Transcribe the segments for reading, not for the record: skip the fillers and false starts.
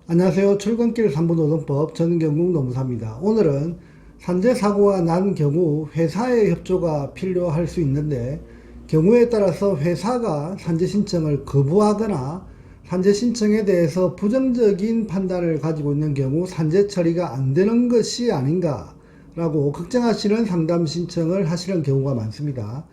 안녕하세요. 출근길 3분 노동법 전경국 노무사입니다. 오늘은 산재 사고가 난 경우 회사의 협조가 필요할 수 있는데, 경우에 따라서 회사가 산재 신청을 거부하거나 산재 신청에 대해서 부정적인 판단을 가지고 있는 경우 산재 처리가 안 되는 것이 아닌가 라고 걱정하시는 상담 신청을 하시는 경우가 많습니다.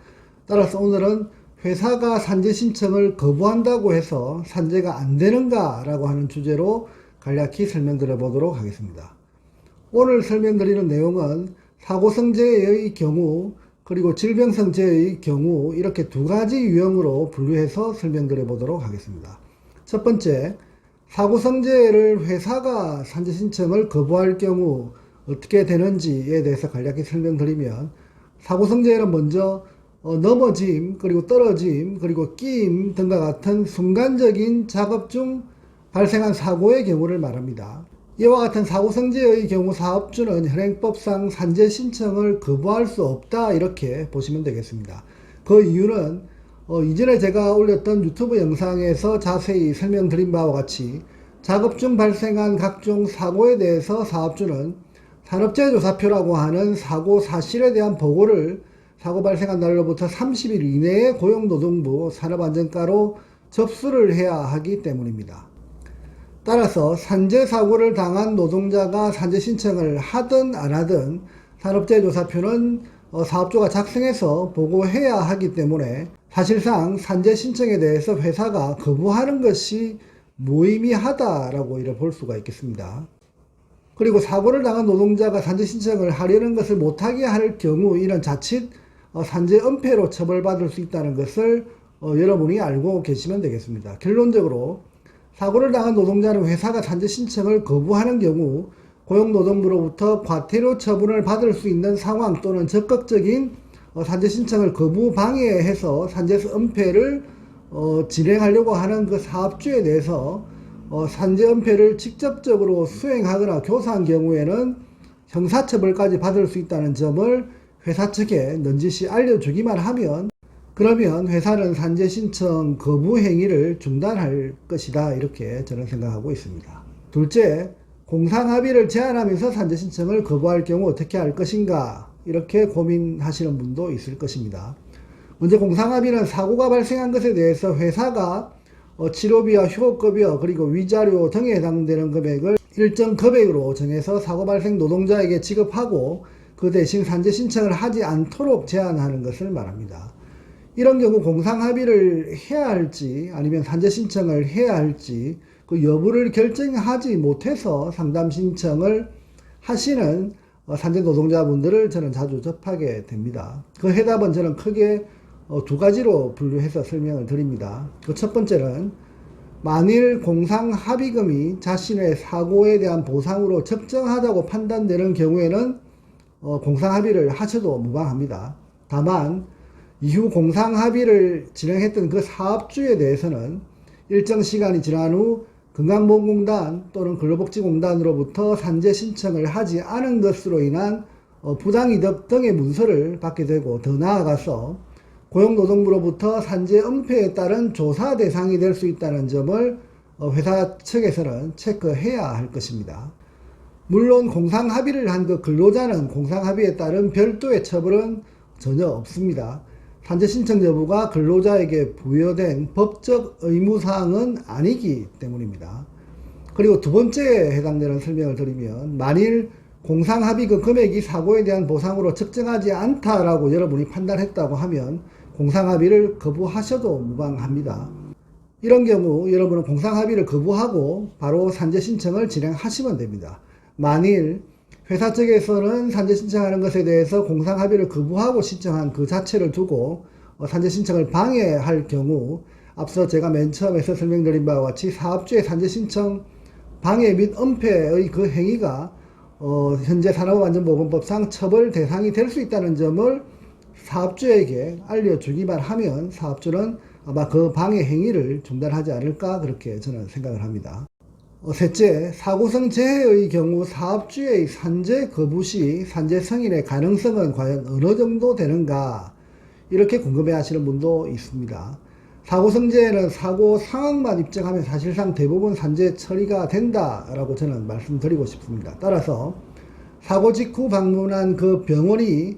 따라서 오늘은 회사가 산재 신청을 거부한다고 해서 산재가 안 되는가 라고 하는 주제로 간략히 설명드려 보도록 하겠습니다. 오늘 설명드리는 내용은 사고성재해의 경우 그리고 질병성재해의 경우 이렇게 두 가지 유형으로 분류해서 설명드려 보도록 하겠습니다. 첫 번째, 사고성재해를 회사가 산재 신청을 거부할 경우 어떻게 되는지에 대해서 간략히 설명드리면, 사고성재해는 먼저 넘어짐, 그리고 떨어짐, 그리고 끼임 등과 같은 순간적인 작업 중 발생한 사고의 경우를 말합니다. 이와 같은 사고성재의 경우 사업주는 현행법상 산재 신청을 거부할 수 없다, 이렇게 보시면 되겠습니다. 그 이유는 이전에 제가 올렸던 유튜브 영상에서 자세히 설명드린 바와 같이 작업 중 발생한 각종 사고에 대해서 사업주는 산업재해조사표라고 하는 사고 사실에 대한 보고를 사고 발생한 날로부터 30일 이내에 고용노동부 산업안전과로 접수를 해야 하기 때문입니다. 따라서 산재 사고를 당한 노동자가 산재 신청을 하든 안 하든 산업재해조사표는 사업주가 작성해서 보고해야 하기 때문에 사실상 산재 신청에 대해서 회사가 거부하는 것이 무의미하다라고 이렇게 볼 수가 있겠습니다. 그리고 사고를 당한 노동자가 산재 신청을 하려는 것을 못하게 할 경우 이는 자칫 산재 은폐로 처벌받을 수 있다는 것을 여러분이 알고 계시면 되겠습니다. 결론적으로 사고를 당한 노동자는 회사가 산재 신청을 거부하는 경우 고용노동부로부터 과태료 처분을 받을 수 있는 상황 또는 적극적인 산재 신청을 거부 방해해서 산재 은폐를 진행하려고 하는 그 사업주에 대해서 산재 은폐를 직접적으로 수행하거나 교사한 경우에는 형사처벌까지 받을 수 있다는 점을 회사 측에 넌지시 알려주기만 하면, 그러면 회사는 산재 신청 거부 행위를 중단할 것이다, 이렇게 저는 생각하고 있습니다. 둘째, 공상합의를 제한하면서 산재 신청을 거부할 경우 어떻게 할 것인가, 이렇게 고민하시는 분도 있을 것입니다. 먼저 공상합의는 사고가 발생한 것에 대해서 회사가 치료비와 휴업급여 그리고 위자료 등에 해당되는 금액을 일정 금액으로 정해서 사고 발생 노동자에게 지급하고 그 대신 산재 신청을 하지 않도록 제한하는 것을 말합니다. 이런 경우 공상합의를 해야 할지 아니면 산재 신청을 해야 할지 그 여부를 결정하지 못해서 상담 신청을 하시는 산재 노동자분들을 저는 자주 접하게 됩니다. 그 해답은 저는 크게 두 가지로 분류해서 설명을 드립니다. 그 첫 번째는, 만일 공상합의금이 자신의 사고에 대한 보상으로 적정하다고 판단되는 경우에는 공상합의를 하셔도 무방합니다. 다만 이후 공상합의를 진행했던 그 사업주에 대해서는 일정 시간이 지난 후 건강보험공단 또는 근로복지공단으로부터 산재 신청을 하지 않은 것으로 인한 부당이득 등의 문서를 받게 되고, 더 나아가서 고용노동부로부터 산재 은폐에 따른 조사 대상이 될 수 있다는 점을 회사 측에서는 체크해야 할 것입니다. 물론 공상합의를 한 그 근로자는 공상합의에 따른 별도의 처벌은 전혀 없습니다. 산재 신청 여부가 근로자에게 부여된 법적 의무사항은 아니기 때문입니다. 그리고 두 번째에 해당되는 설명을 드리면, 만일 공상합의금 금액이 사고에 대한 보상으로 적정하지 않다라고 여러분이 판단했다고 하면 공상합의를 거부하셔도 무방합니다. 이런 경우 여러분은 공상합의를 거부하고 바로 산재 신청을 진행하시면 됩니다. 만일 회사 측에서는 산재 신청하는 것에 대해서 공상합의를 거부하고 신청한 그 자체를 두고 산재 신청을 방해할 경우, 앞서 제가 맨 처음에서 설명드린 바와 같이 사업주의 산재 신청 방해 및 은폐의 그 행위가 현재 산업안전보건법상 처벌 대상이 될 수 있다는 점을 사업주에게 알려주기만 하면 사업주는 아마 그 방해 행위를 중단하지 않을까, 그렇게 저는 생각을 합니다. 셋째, 사고성 재해의 경우 사업주의 산재 거부 시 산재 승인의 가능성은 과연 어느 정도 되는가, 이렇게 궁금해 하시는 분도 있습니다. 사고성재에는 사고 상황만 입증하면 사실상 대부분 산재 처리가 된다라고 저는 말씀드리고 싶습니다. 따라서 사고 직후 방문한 그 병원이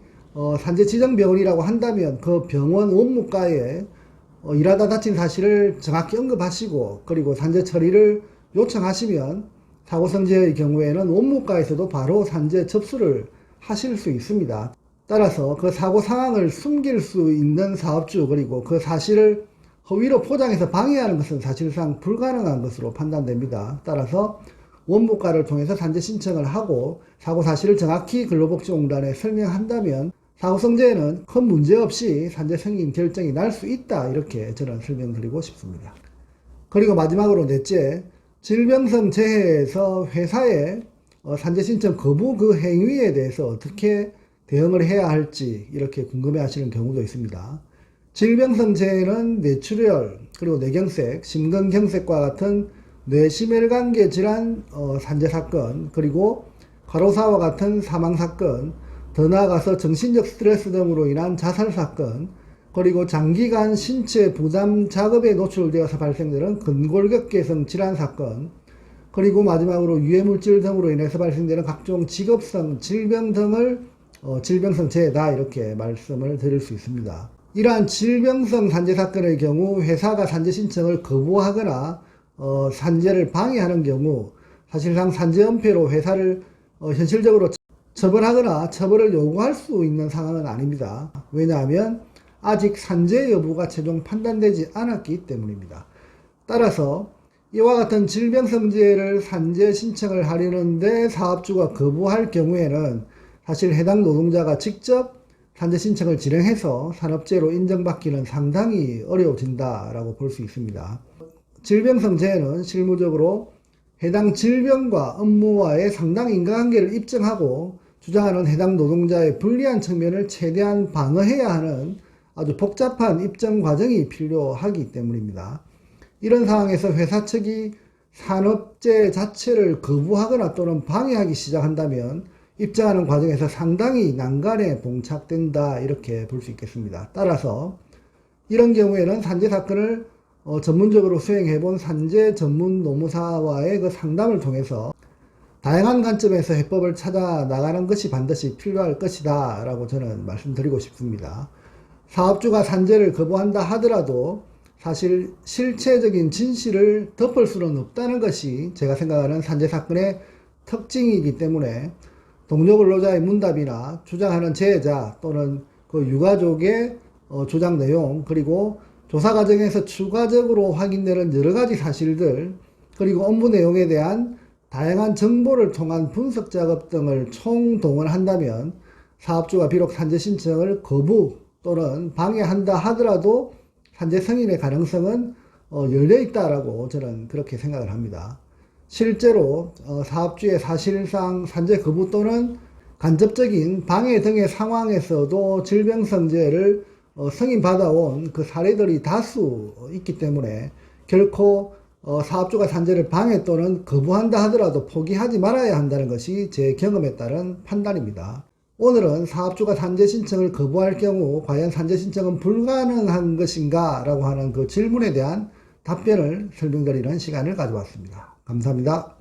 산재 지정 병원이라고 한다면 그 병원 원무과에 일하다 다친 사실을 정확히 언급하시고 그리고 산재 처리를 요청하시면 사고성재의 경우에는 원무과에서도 바로 산재 접수를 하실 수 있습니다. 따라서 그 사고 상황을 숨길 수 있는 사업주 그리고 그 사실을 허위로 포장해서 방해하는 것은 사실상 불가능한 것으로 판단됩니다. 따라서 원무과를 통해서 산재 신청을 하고 사고 사실을 정확히 근로복지공단에 설명한다면 사고성재에는 큰 문제 없이 산재 승인 결정이 날 수 있다, 이렇게 저는 설명드리고 싶습니다. 그리고 마지막으로 넷째, 질병성 재해에서 회사의 산재 신청 거부 그 행위에 대해서 어떻게 대응을 해야 할지 이렇게 궁금해 하시는 경우도 있습니다. 질병성 재해는 뇌출혈, 그리고 뇌경색, 심근경색과 같은 뇌심혈관계 질환 산재 사건, 그리고 과로사와 같은 사망 사건, 더 나아가서 정신적 스트레스 등으로 인한 자살 사건, 그리고 장기간 신체 부담 작업에 노출되어서 발생되는 근골격계성 질환 사건, 그리고 마지막으로 유해물질 등으로 인해서 발생되는 각종 직업성 질병 등을 질병성 재해다, 이렇게 말씀을 드릴 수 있습니다. 이러한 질병성 산재 사건의 경우 회사가 산재 신청을 거부하거나 산재를 방해하는 경우 사실상 산재 은폐로 회사를 현실적으로 처벌하거나 처벌을 요구할 수 있는 상황은 아닙니다. 왜냐하면 아직 산재 여부가 최종 판단되지 않았기 때문입니다. 따라서 이와 같은 질병성 재해를 산재 신청을 하려는데 사업주가 거부할 경우에는 사실 해당 노동자가 직접 산재 신청을 진행해서 산업재해로 인정받기는 상당히 어려워진다라고 볼 수 있습니다. 질병성 재해는 실무적으로 해당 질병과 업무와의 상당 인과관계를 입증하고 주장하는 해당 노동자의 불리한 측면을 최대한 방어해야 하는 아주 복잡한 입증 과정이 필요하기 때문입니다. 이런 상황에서 회사 측이 산업재해 자체를 거부하거나 또는 방해하기 시작한다면 입증하는 과정에서 상당히 난관에 봉착된다, 이렇게 볼 수 있겠습니다. 따라서 이런 경우에는 산재 사건을 전문적으로 수행해본 산재 전문 노무사와의 그 상담을 통해서 다양한 관점에서 해법을 찾아 나가는 것이 반드시 필요할 것이다 라고 저는 말씀드리고 싶습니다. 사업주가 산재를 거부한다 하더라도 사실 실체적인 진실을 덮을 수는 없다는 것이 제가 생각하는 산재 사건의 특징이기 때문에 동료 근로자의 문답이나 주장하는 재해자 또는 그 유가족의 주장 내용, 그리고 조사 과정에서 추가적으로 확인되는 여러 가지 사실들, 그리고 업무 내용에 대한 다양한 정보를 통한 분석 작업 등을 총동원한다면 사업주가 비록 산재 신청을 거부 또는 방해한다 하더라도 산재 승인의 가능성은 열려 있다라고 저는 그렇게 생각을 합니다. 실제로 사업주의 사실상 산재 거부 또는 간접적인 방해 등의 상황에서도 질병성재를 승인받아온 그 사례들이 다수 있기 때문에 결코 사업주가 산재를 방해 또는 거부한다 하더라도 포기하지 말아야 한다는 것이 제 경험에 따른 판단입니다. 오늘은 사업주가 산재 신청을 거부할 경우 과연 산재 신청은 불가능한 것인가 라고 하는 그 질문에 대한 답변을 설명드리는 시간을 가져왔습니다. 감사합니다.